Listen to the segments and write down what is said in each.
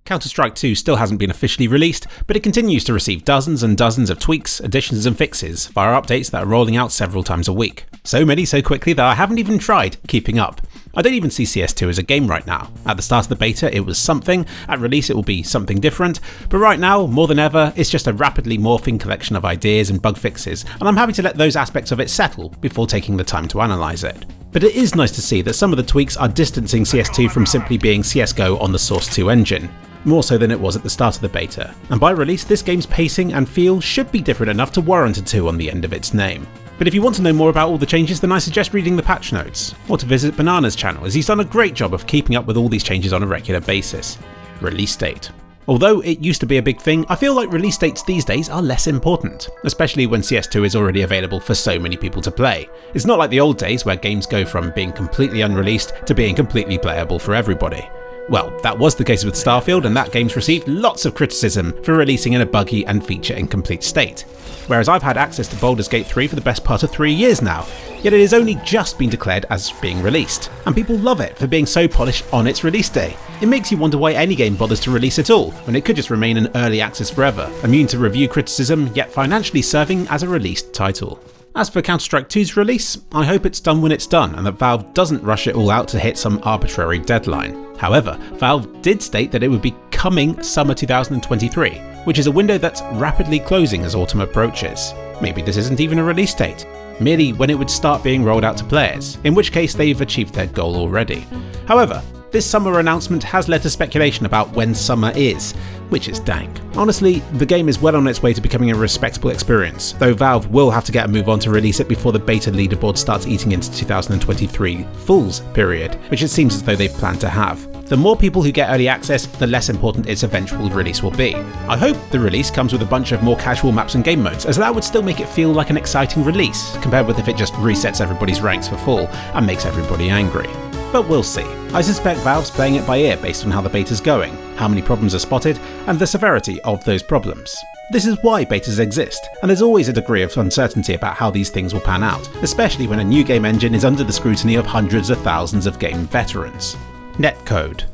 Counter-Strike 2 still hasn't been officially released, but it continues to receive dozens and dozens of tweaks, additions and fixes via updates that are rolling out several times a week. So many so quickly that I haven't even tried keeping up. I don't even see CS2 as a game right now. At the start of the beta it was something, at release it will be something different, but right now, more than ever, it's just a rapidly morphing collection of ideas and bug fixes, and I'm happy to let those aspects of it settle before taking the time to analyse it. But it is nice to see that some of the tweaks are distancing CS2 from simply being CSGO on the Source 2 engine, more so than it was at the start of the beta, and by release this game's pacing and feel should be different enough to warrant a 2 on the end of its name. But if you want to know more about all the changes, then I suggest reading the patch notes, or to visit Banana's channel as he's done a great job of keeping up with all these changes on a regular basis. Release date. Although it used to be a big thing, I feel like release dates these days are less important, especially when CS2 is already available for so many people to play. It's not like the old days where games go from being completely unreleased to being completely playable for everybody. Well, that was the case with Starfield, and that game's received lots of criticism for releasing in a buggy and feature incomplete state. Whereas I've had access to Baldur's Gate 3 for the best part of 3 years now, yet it has only just been declared as being released, and people love it for being so polished on its release day. It makes you wonder why any game bothers to release at all, when it could just remain in early access forever, immune to review criticism, yet financially serving as a released title. As for Counter-Strike 2's release, I hope it's done when it's done and that Valve doesn't rush it all out to hit some arbitrary deadline. However, Valve did state that it would be coming summer 2023, which is a window that's rapidly closing as autumn approaches. Maybe this isn't even a release date, merely when it would start being rolled out to players, in which case they've achieved their goal already. However, this summer announcement has led to speculation about when summer is, which is dank. Honestly, the game is well on its way to becoming a respectable experience, though Valve will have to get a move on to release it before the beta leaderboard starts eating into 2023 Fool's period, which it seems as though they've planned to have. The more people who get early access, the less important its eventual release will be. I hope the release comes with a bunch of more casual maps and game modes, as that would still make it feel like an exciting release, compared with if it just resets everybody's ranks for full and makes everybody angry. But we'll see. I suspect Valve's playing it by ear based on how the beta's going, how many problems are spotted, and the severity of those problems. This is why betas exist, and there's always a degree of uncertainty about how these things will pan out, especially when a new game engine is under the scrutiny of hundreds of thousands of game veterans. Netcode.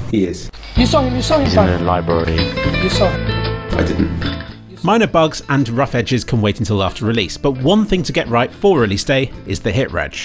He is. You saw him, He's in the library. You saw him. I didn't. Minor bugs and rough edges can wait until after release, but one thing to get right for release day is the hit reg.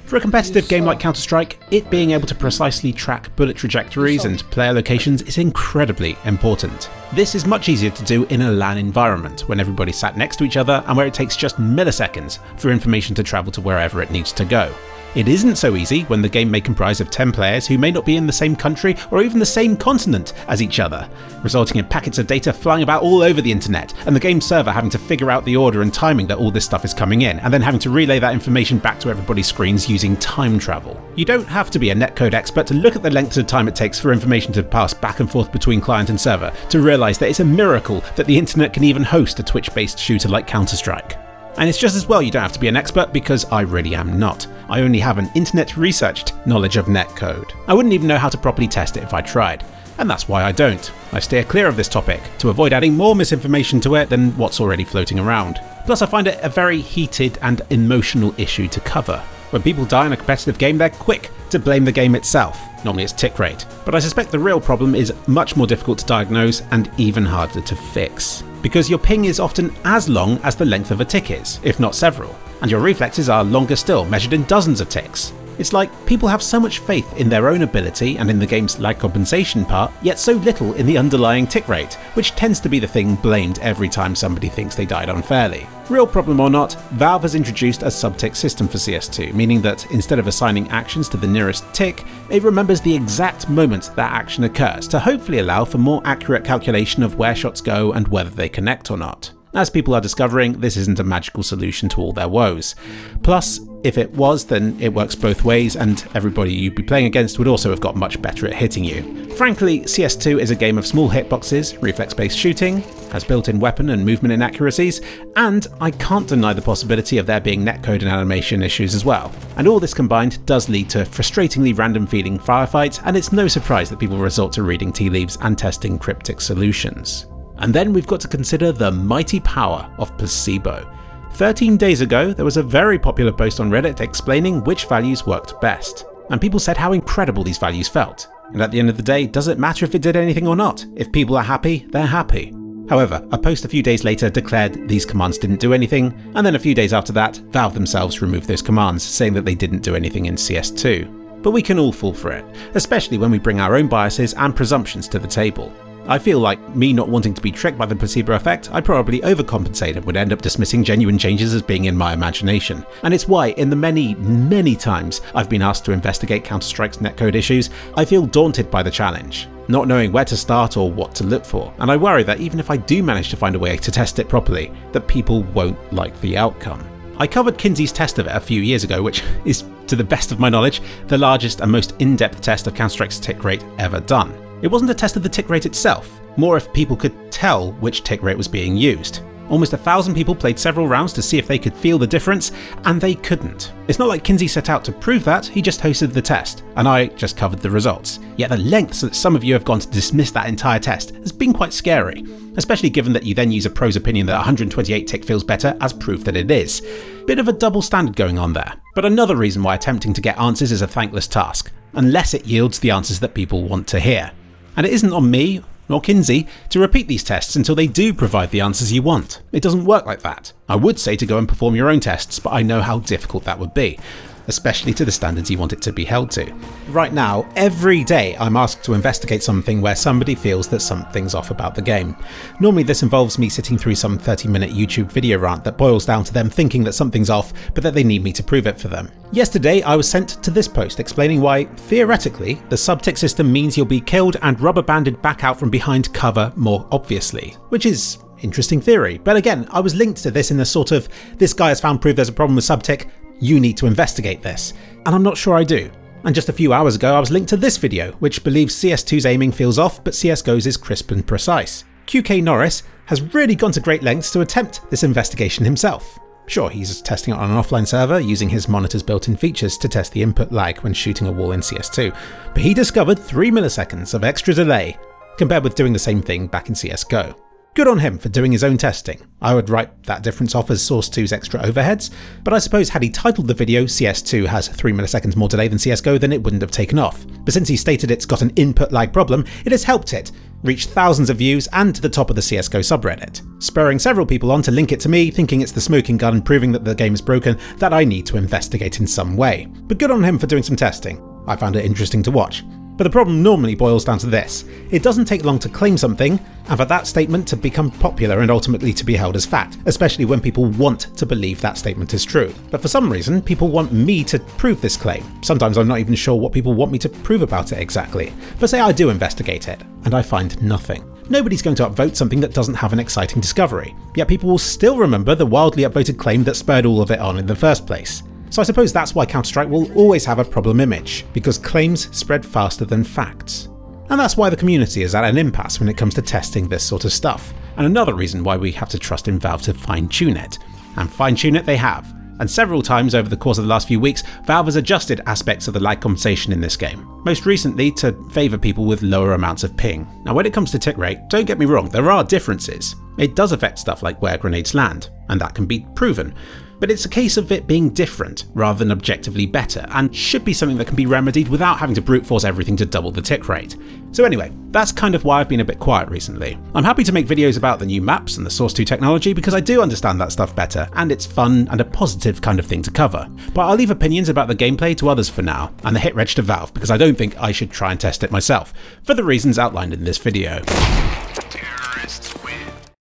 For a competitive game like Counter-Strike, it being able to precisely track bullet trajectories and player locations is incredibly important. This is much easier to do in a LAN environment, when everybody's sat next to each other and where it takes just milliseconds for information to travel to wherever it needs to go. It isn't so easy when the game may comprise of 10 players who may not be in the same country or even the same continent as each other, resulting in packets of data flying about all over the internet, and the game server having to figure out the order and timing that all this stuff is coming in, and then having to relay that information back to everybody's screens using time travel. You don't have to be a netcode expert to look at the length of time it takes for information to pass back and forth between client and server to realise that it's a miracle that the internet can even host a Twitch-based shooter like Counter-Strike. And it's just as well you don't have to be an expert, because I really am not. I only have an internet-researched knowledge of netcode. I wouldn't even know how to properly test it if I tried. And that's why I don't. I steer clear of this topic, to avoid adding more misinformation to it than what's already floating around. Plus I find it a very heated and emotional issue to cover. When people die in a competitive game, they're quick to blame the game itself. Normally it's tick rate. But I suspect the real problem is much more difficult to diagnose and even harder to fix, because your ping is often as long as the length of a tick is, if not several, and your reflexes are longer still, measured in dozens of ticks. It's like people have so much faith in their own ability and in the game's lag compensation part, yet so little in the underlying tick rate, which tends to be the thing blamed every time somebody thinks they died unfairly. Real problem or not, Valve has introduced a sub-tick system for CS2, meaning that instead of assigning actions to the nearest tick, it remembers the exact moment that action occurs to hopefully allow for more accurate calculation of where shots go and whether they connect or not. As people are discovering, this isn't a magical solution to all their woes. Plus, if it was, then it works both ways, and everybody you'd be playing against would also have got much better at hitting you. Frankly, CS2 is a game of small hitboxes, reflex-based shooting, has built-in weapon and movement inaccuracies, and I can't deny the possibility of there being netcode and animation issues as well. And all this combined does lead to frustratingly random feeling firefights, and it's no surprise that people resort to reading tea leaves and testing cryptic solutions. And then we've got to consider the mighty power of Placebo. 13 days ago, there was a very popular post on Reddit explaining which values worked best, and people said how incredible these values felt. And at the end of the day, does it matter if it did anything or not? If people are happy, they're happy. However, a post a few days later declared these commands didn't do anything, and then a few days after that, Valve themselves removed those commands, saying that they didn't do anything in CS2. But we can all fall for it, especially when we bring our own biases and presumptions to the table. I feel like me not wanting to be tricked by the placebo effect, I probably overcompensated and would end up dismissing genuine changes as being in my imagination. And it's why, in the many times I've been asked to investigate Counter-Strike's netcode issues, I feel daunted by the challenge, not knowing where to start or what to look for, and I worry that even if I do manage to find a way to test it properly, that people won't like the outcome. I covered Kinsey's test of it a few years ago, which is, to the best of my knowledge, the largest and most in-depth test of Counter-Strike's tick rate ever done. It wasn't a test of the tick rate itself, more if people could tell which tick rate was being used. Almost 1,000 people played several rounds to see if they could feel the difference, and they couldn't. It's not like Kinsey set out to prove that, he just hosted the test, and I just covered the results. Yet the lengths that some of you have gone to dismiss that entire test has been quite scary, especially given that you then use a pro's opinion that 128 tick feels better as proof that it is. Bit of a double standard going on there. But another reason why attempting to get answers is a thankless task, unless it yields the answers that people want to hear. And it isn't on me, nor Kinsey, to repeat these tests until they do provide the answers you want. It doesn't work like that. I would say to go and perform your own tests, but I know how difficult that would be, especially to the standards you want it to be held to. Right now, every day I'm asked to investigate something where somebody feels that something's off about the game. Normally this involves me sitting through some 30-minute YouTube video rant that boils down to them thinking that something's off, but that they need me to prove it for them. Yesterday I was sent to this post explaining why, theoretically, the sub-tick system means you'll be killed and rubber-banded back out from behind cover more obviously, which is interesting theory. But again, I was linked to this in the sort of, this guy has found proof there's a problem with sub-tick, you need to investigate this. And I'm not sure I do. And just a few hours ago I was linked to this video, which believes CS2's aiming feels off, but CS2's is crisp and precise. QK Norris has really gone to great lengths to attempt this investigation himself. Sure, he's testing it on an offline server using his monitor's built-in features to test the input lag when shooting a wall in CS2, but he discovered 3 milliseconds of extra delay compared with doing the same thing back in CSGO. Good on him for doing his own testing. I would write that difference off as Source 2's extra overheads, but I suppose had he titled the video CS2 has 3 milliseconds more delay than CSGO, then it wouldn't have taken off. But since he stated it's got an input lag problem, it has helped it reach thousands of views and to the top of the CSGO subreddit, spurring several people on to link it to me, thinking it's the smoking gun proving that the game is broken that I need to investigate in some way. But good on him for doing some testing. I found it interesting to watch. But the problem normally boils down to this. It doesn't take long to claim something, and for that statement to become popular and ultimately to be held as fact, especially when people want to believe that statement is true. But for some reason, people want me to prove this claim. Sometimes I'm not even sure what people want me to prove about it exactly. But say I do investigate it, and I find nothing. Nobody's going to upvote something that doesn't have an exciting discovery, yet people will still remember the wildly upvoted claim that spurred all of it on in the first place. So I suppose that's why Counter-Strike will always have a problem image, because claims spread faster than facts. And that's why the community is at an impasse when it comes to testing this sort of stuff. And another reason why we have to trust in Valve to fine-tune it. And fine-tune it they have. And several times over the course of the last few weeks, Valve has adjusted aspects of the lag compensation in this game. Most recently to favour people with lower amounts of ping. Now when it comes to tick rate, don't get me wrong, there are differences. It does affect stuff like where grenades land, and that can be proven. But it's a case of it being different rather than objectively better, and should be something that can be remedied without having to brute force everything to double the tick rate. So anyway, that's kind of why I've been a bit quiet recently. I'm happy to make videos about the new maps and the Source 2 technology because I do understand that stuff better, and it's fun and a positive kind of thing to cover. But I'll leave opinions about the gameplay to others for now, and the hit reg to Valve because I don't think I should try and test it myself, for the reasons outlined in this video. Terrorists.